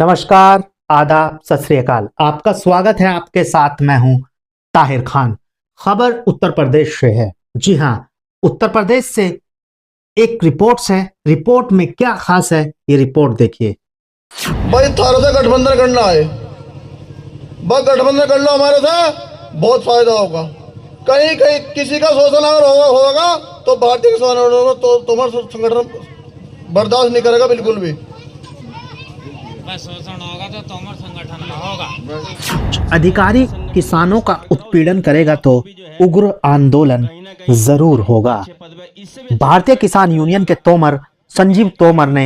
नमस्कार, आदाब, सत श्री अकाल। आपका स्वागत है। आपके साथ मैं हूं ताहिर खान। खबर उत्तर प्रदेश से है। जी हां, उत्तर प्रदेश से एक रिपोर्ट है। रिपोर्ट में क्या खास है, ये रिपोर्ट देखिए। भाई थारों से गठबंधन करना है, बस गठबंधन कर लो हमारे से, बहुत फायदा होगा। कहीं कहीं किसी का शोषण अगर होगा तो भारतीय किसान आंदोलन तो तुम्हारा संगठन बर्दाश्त नहीं करेगा बिल्कुल भी। शोषण होगा तो तोमर संगठन में होगा। अधिकारी किसानों का उत्पीड़न करेगा तो उग्र आंदोलन जरूर होगा। भारतीय किसान यूनियन के तोमर संजीव तोमर ने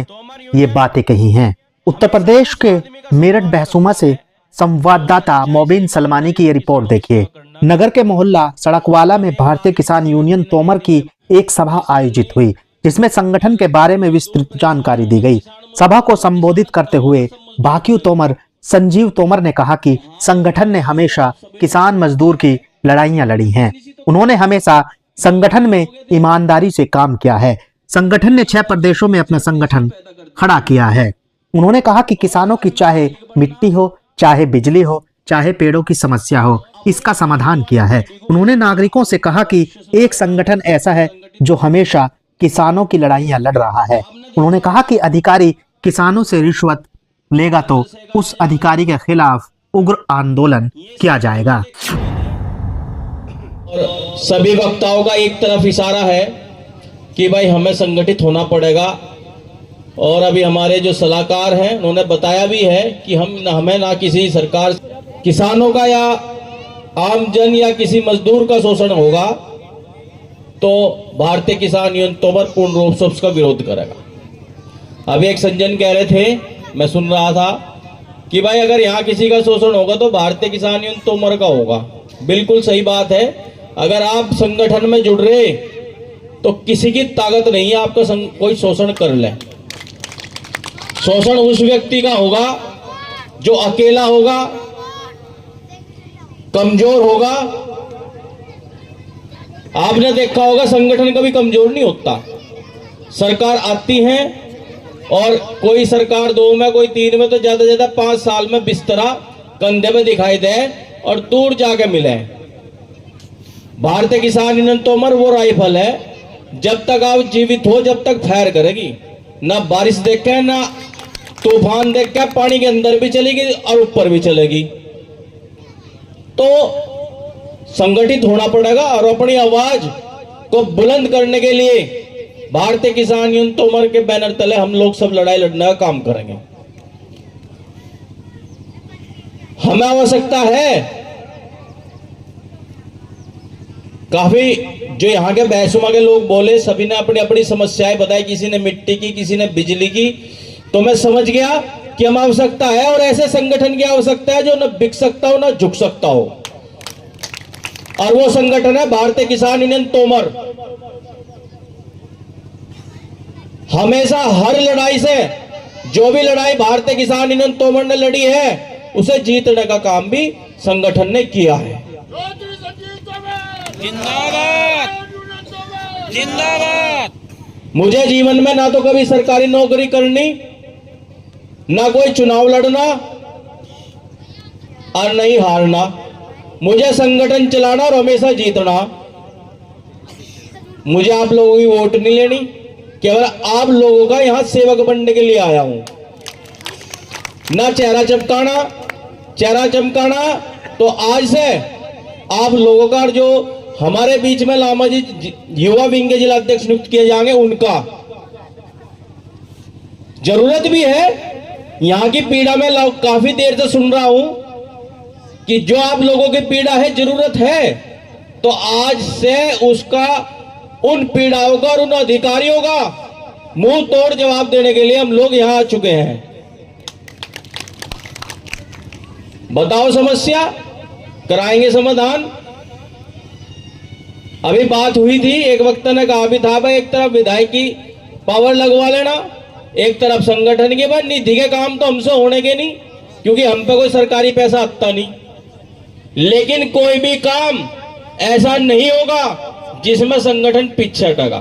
ये बातें कही हैं। उत्तर प्रदेश के मेरठ बहसुमा से संवाददाता मोबिन सलमानी की ये रिपोर्ट देखिए। नगर के मोहल्ला सड़कवाला में भारतीय किसान यूनियन तोमर की एक सभा आयोजित हुई, जिसमें संगठन के बारे में विस्तृत जानकारी दी गई। सभा को संबोधित करते हुए भाकियू तोमर संजीव तोमर ने कहा कि संगठन ने हमेशा किसान मजदूर की लड़ाइयां लड़ी हैं। उन्होंने हमेशा संगठन में ईमानदारी से काम किया है। संगठन ने 6 प्रदेशों में अपना संगठन खड़ा किया है। उन्होंने कहा कि किसानों की चाहे मिट्टी हो, चाहे बिजली हो, चाहे पेड़ों की समस्या हो, इसका समाधान किया है। उन्होंने नागरिकों से कहा कि एक संगठन ऐसा है जो हमेशा किसानों की लड़ाइयां लड़ रहा है। उन्होंने कहा कि अधिकारी किसानों से रिश्वत लेगा तो उस अधिकारी के खिलाफ उग्र आंदोलन किया जाएगा। और सभी वक्ताओं का एक तरफ इशारा है कि भाई हमें संगठित होना पड़ेगा। और अभी हमारे जो सलाहकार हैं उन्होंने बताया भी है कि हमें ना किसी सरकार किसानों का या आम जन या किसी मजदूर का शोषण होगा तो भारतीय किसान यूनियन तोमर पूर्ण रूप से उसका विरोध करेगा। अभी एक संजन कह रहे थे, मैं सुन रहा था कि भाई अगर यहाँ किसी का शोषण होगा तो भारतीय किसान यूनियन तोमर का होगा। बिल्कुल सही बात है। अगर आप संगठन में जुड़ रहे तो किसी की ताकत नहीं है आपका कोई शोषण कर ले। शोषण उस व्यक्ति का होगा जो अकेला होगा, कमजोर होगा। आपने देखा होगा संगठन कभी कमजोर नहीं होता। सरकार आती है और कोई सरकार 2 में, कोई 3 में, तो ज्यादा से ज्यादा 5 साल में बिस्तरा कंधे में दिखाई दे और दूर जाके मिले। भारतीय किसान यूनियन तोमर वो राइफल है, जब तक आप जीवित हो जब तक फायर करेगी। ना बारिश देख के, ना तूफान देख के, पानी के अंदर भी चलेगी और ऊपर भी चलेगी। तो संगठित होना पड़ेगा और अपनी आवाज को बुलंद करने के लिए भारतीय किसान यूनियन तोमर के बैनर तले हम लोग सब लड़ाई लड़ने का काम करेंगे। हमें आवश्यकता है, काफी जो यहाँ के बहसुमा के लोग बोले, सभी ने अपनी अपनी समस्याएं बताई। किसी ने मिट्टी की, किसी ने बिजली की। तो मैं समझ गया कि हम आवश्यकता है और ऐसे संगठन की आवश्यकता है जो न बिक सकता हो, न झुक सकता हो। और वो संगठन है भारतीय किसान यूनियन तोमर। हमेशा हर लड़ाई से, जो भी लड़ाई भारतीय किसान यूनियन तोमर ने लड़ी है, उसे जीतने का काम भी संगठन ने किया है। जिंदाबाद, जिंदाबाद। मुझे जीवन में ना तो कभी सरकारी नौकरी करनी, ना कोई चुनाव लड़ना और नहीं हारना। मुझे संगठन चलाना और हमेशा जीतना। मुझे आप लोगों की वोट नहीं लेनी, केवल आप लोगों का यहां सेवक बनने के लिए आया हूं। ना चेहरा चमकाना। तो आज से आप लोगों का, जो हमारे बीच में लामा जी युवा विंग के जिला अध्यक्ष नियुक्त किए जाएंगे, उनका जरूरत भी है। यहां की पीड़ा में काफी देर से सुन रहा हूं कि जो आप लोगों की पीड़ा है, जरूरत है, तो आज से उसका, उन पीड़ाओं का और उन अधिकारियों का मुंह तोड़ जवाब देने के लिए हम लोग यहां आ चुके हैं। बताओ समस्या, कराएंगे समाधान। अभी बात हुई थी, एक वक्त ने कहा भी था भाई एक तरफ विधायक की पावर लगवा लेना, एक तरफ संगठन के। बाद निधि के काम तो हमसे होने के नहीं, क्योंकि हम पे कोई सरकारी पैसा आता नहीं। लेकिन कोई भी काम ऐसा नहीं होगा जिसमें संगठन पीछे हटेगा।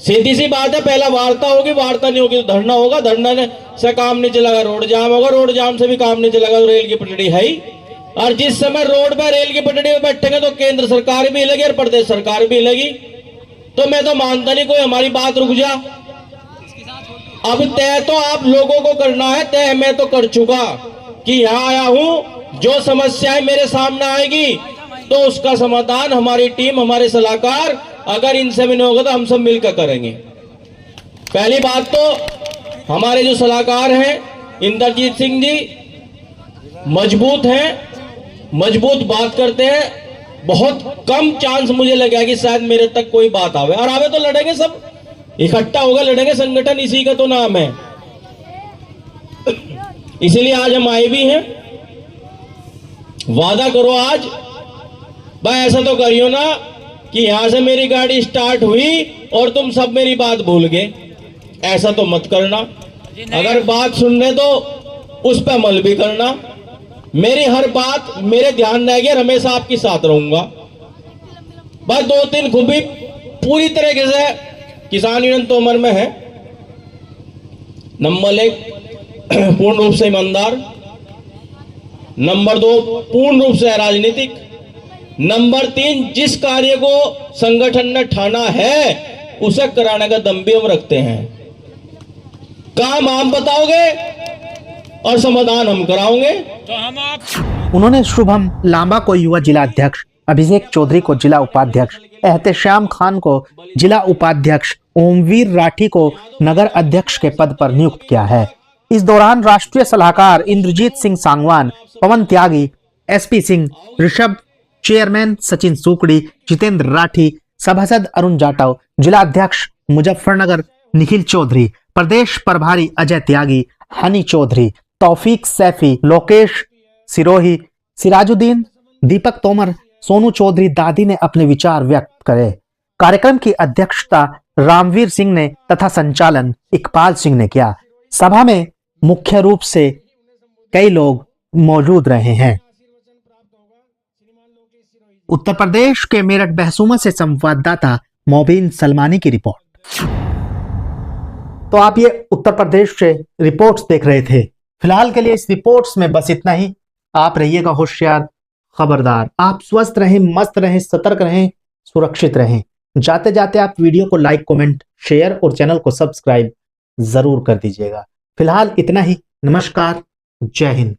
सीधी सी बात है, पहला वार्ता होगी, वार्ता नहीं होगी तो धरना होगा, धरना से काम नहीं चलेगा, रोड जाम होगा, रोड जाम से भी काम नहीं चलेगा तो रेल की पटड़ी है ही। और जिस समय रोड पर रेल की पटड़ी में बैठेंगे तो केंद्र सरकार भी लगी और प्रदेश सरकार भी लगी। तो मैं तो मानता नहीं कोई हमारी बात रुक जा। अब तय तो आप लोगों को करना है, तय मैं तो कर चुका कि यहां आया हूं, जो समस्याएं मेरे सामने आएगी तो उसका समाधान हमारी टीम, हमारे सलाहकार, अगर इनसे भी नहीं होगा तो हम सब मिलकर करेंगे। पहली बात तो हमारे जो सलाहकार हैं इंद्रजीत सिंह जी मजबूत हैं, मजबूत बात करते हैं। बहुत कम चांस मुझे लगा कि शायद मेरे तक कोई बात आवे, और आवे तो लड़ेंगे, सब इकट्ठा होगा लड़ेंगे, संगठन इसी का तो नाम है। इसीलिए आज हम आए भी हैं। वादा करो आज, भाई ऐसा तो करियो ना कि यहां से मेरी गाड़ी स्टार्ट हुई और तुम सब मेरी बात भूल गए, ऐसा तो मत करना। अगर बात सुन रहे तो उस पर अमल भी करना। मेरी हर बात मेरे ध्यान रहेगी और हमेशा आपके साथ रहूंगा। बस 2-3 खूबी पूरी तरीके से किसान यूनियन तोमर में है। नंबर 1 पूर्ण रूप से ईमानदार, नंबर 2 पूर्ण रूप से राजनीतिक, नंबर 3 जिस कार्य को संगठन ने ठाना है उसे कराने का दम भी हम रखते हैं। काम आप बताओगे और समाधान हम कराओगे। तो हम आप उन्होंने शुभम लांबा को युवा जिला अध्यक्ष, अभिषेक चौधरी को जिला उपाध्यक्ष, एहतेशाम खान को जिला उपाध्यक्ष, ओमवीर राठी को नगर अध्यक्ष के पद पर नियुक्त किया है। इस दौरान राष्ट्रीय सलाहकार इंद्रजीत सिंह सांगवान, पवन त्यागी, एसपी सिंह, ऋषभ, चेयरमैन सचिन सुकड़ी, जितेंद्र राठी, सभासद अरुण जाटव, जिला अध्यक्ष मुजफ्फरनगर निखिल चौधरी, प्रदेश प्रभारी अजय त्यागी, हनी चौधरी, तौफीक सैफी, लोकेश सिरोही, सिराजुद्दीन, दीपक तोमर, सोनू चौधरी दादी ने अपने विचार व्यक्त करे। कार्यक्रम की अध्यक्षता रामवीर सिंह ने तथा संचालन इकबाल सिंह ने किया। सभा में मुख्य रूप से कई लोग मौजूद रहे हैं। उत्तर प्रदेश के मेरठ बहसूमा से संवाददाता मोबिन सलमानी की रिपोर्ट। तो आप ये उत्तर प्रदेश से रिपोर्ट्स देख रहे थे। फिलहाल के लिए इस रिपोर्ट्स में बस इतना ही। आप रहिएगा होशियार, खबरदार। आप स्वस्थ रहें, मस्त रहें, सतर्क रहें, सुरक्षित रहें। जाते जाते आप वीडियो को लाइक, कमेंट, शेयर और चैनल को सब्सक्राइब जरूर कर दीजिएगा। फिलहाल इतना ही। नमस्कार, जय हिंद।